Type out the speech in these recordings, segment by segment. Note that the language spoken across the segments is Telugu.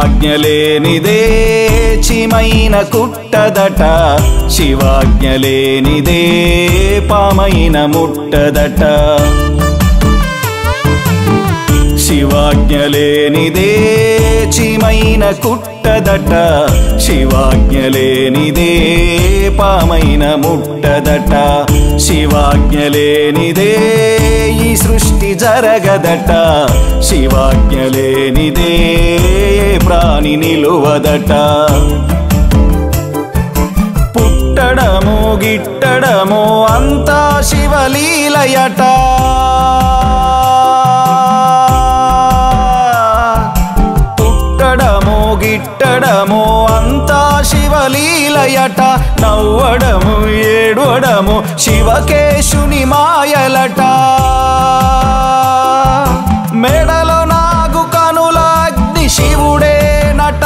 శివాజ్ఞలేనిదే చీమైన కుట్టదట, శివాజ్ఞలేనిదే పామైన ముట్టదట. శివాజ్ఞలేనిదే చీమైన కుట్టదట, శివాజ్ఞలేనిదే పామైన ముట్టదట. శివాజ్ఞలేనిదే ఈ సృష్టి జరగదట, శివాజ్ఞలేనిదే ప్రాణి నిలువదట. పుట్టడము గిట్టడము అంతా శివలీలయట, పుట్టడము గిట్టడము అంతా శివలీలయట. నవ్వడము ఏడవడము శివకేశుని మాయలట. మెడలో నాగు కనుల అగ్ని శివుడేనట,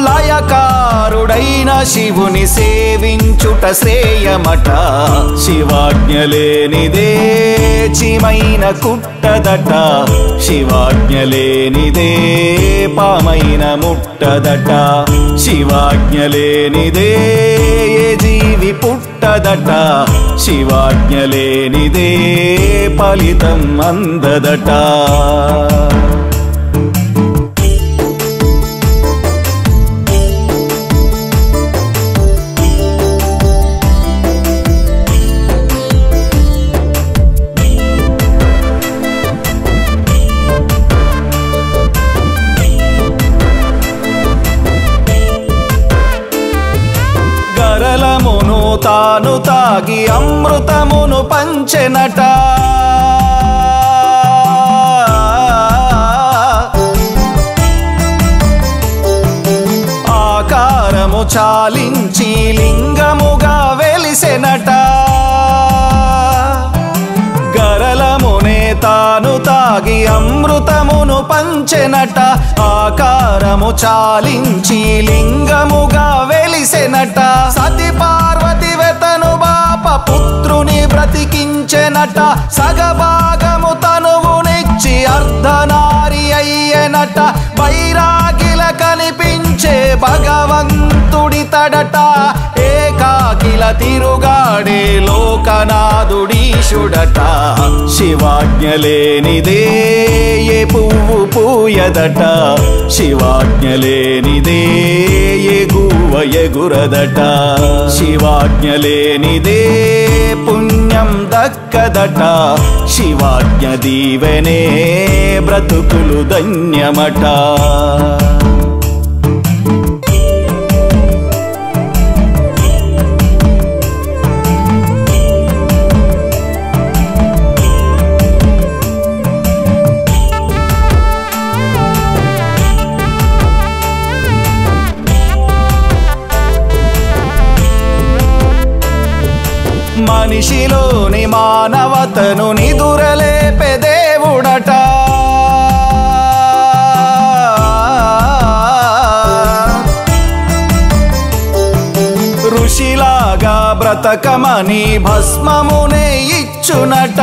లయకారుడైన శివుని సేవించుట శ్రేయమట. శివాజ్ఞలేనిదే చీమైన కుట్టదట, శివాజ్ఞలేనిదే పామైన ముట్టదట. శివాజ్ఞలేనిదే ఏ జీవి పుట్టదట, శివాజ్ఞలేనిదే ఫలితం అందదట. గరలమును తాను తాగి అమృతమును పంచెనట, ఆకారము చాలించి లింగముగా వెలిసెనట. గరలమునే తాను తాగి అమృతమును పంచెనట, ఆకారము చాలించి లింగముగా వెలిసెనట. సతి పార్వతి వెతను బాప పుత్రుని బ్రతికించెనట, సగభాగము తనువునిచ్చి అర్ధనారి అయ్యెనట. వైరాగిల కనిపించే భగవంతుడి తడట, ఏకాకిల తిరుగాడే లోకనాథుడీశుడట. శివాజ్ఞలేనిదే ఏ పువ్వు పూయదట, శివాజ్ఞలేనిదే ఏ గువ్వ ఎగురదట. శివాజ్ఞలేనిదే పుణ్యం దక్కదట, శివాజ్ఞ దీవెనే బ్రతుకులు ధన్యమట. మనిషిలోని మానవతను నిదురలేపే దేవుడట, ఋషిలాగా బ్రతకమని భస్మమునే ఇచ్చునట.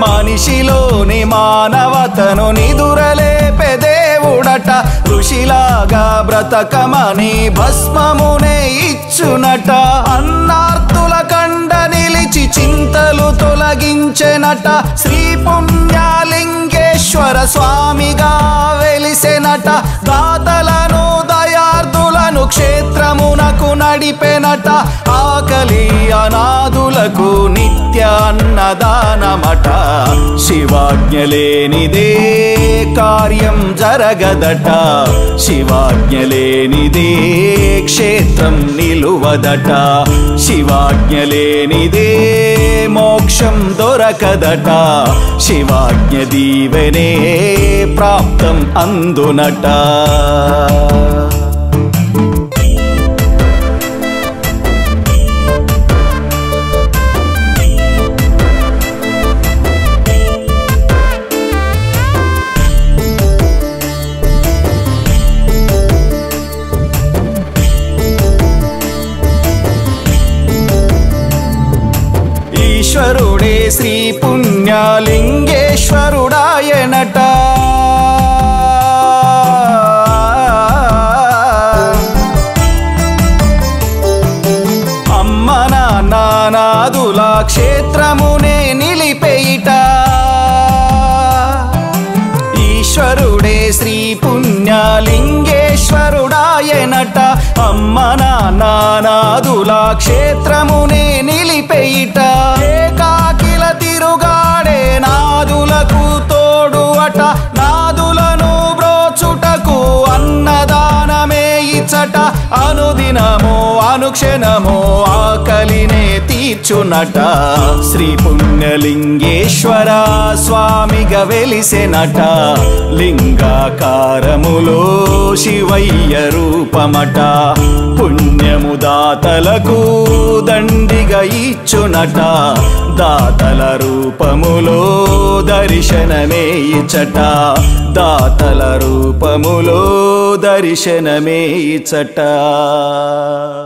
మనిషిలోని మానవతను నిదురలేపే దేవుడట, ఋషిలాగా బ్రతకమని భస్మమునే ఇచ్చునట. అన్నార్తుల కండ నిలిచి చింతలు తొలగించెనట, శ్రీ పుణ్యలింగేశ్వర స్వామిగా వెలిసెనట. దాతలను దయార్దులను క్షేత్రమునకు నడిపెనట, ఆకలి అనాథులకు నిత్య అన్నదానమట. శివాజ్ఞలేనిదే కార్యం జరగదట, శివాజ్ఞలేనిదే క్షేత్రం నిలువదట. శివాజ్ఞలేనిదే మోక్షం దొరకదట, శివాజ్ఞ దీవెనే ప్రాప్తం అందునట. ఈశ్వరుడే శ్రీ పుణ్యలింగేశ్వరుడాయనట, క్షేత్రమునే నిలిపేయిట ఈశ్వరుడే శ్రీ పుణ్యలింగేశ్వరుడాయనట అమ్మ నాదుల క్షేత్రమునే నిలిపేయిట ఏకాకిల తిరుగాడే నాదులకు తోడు అట నాదులను బ్రోచుటకు అన్నదానమే ఇచ్చట అనుదినమో అనుక్షణమో ఆకలినే తీర్చునట శ్రీ పుణ్యలింగేశ్వర స్వామిగా వెలిసెనట లింగాకారములో శివయ్య రూపమట పుణ్యము దాతలకు దండిగా ఇచ్చునట దాతల రూపములో దర్శనమే ఇచ్చట దాతల రూపములో దర్శనమే ఇచ్చట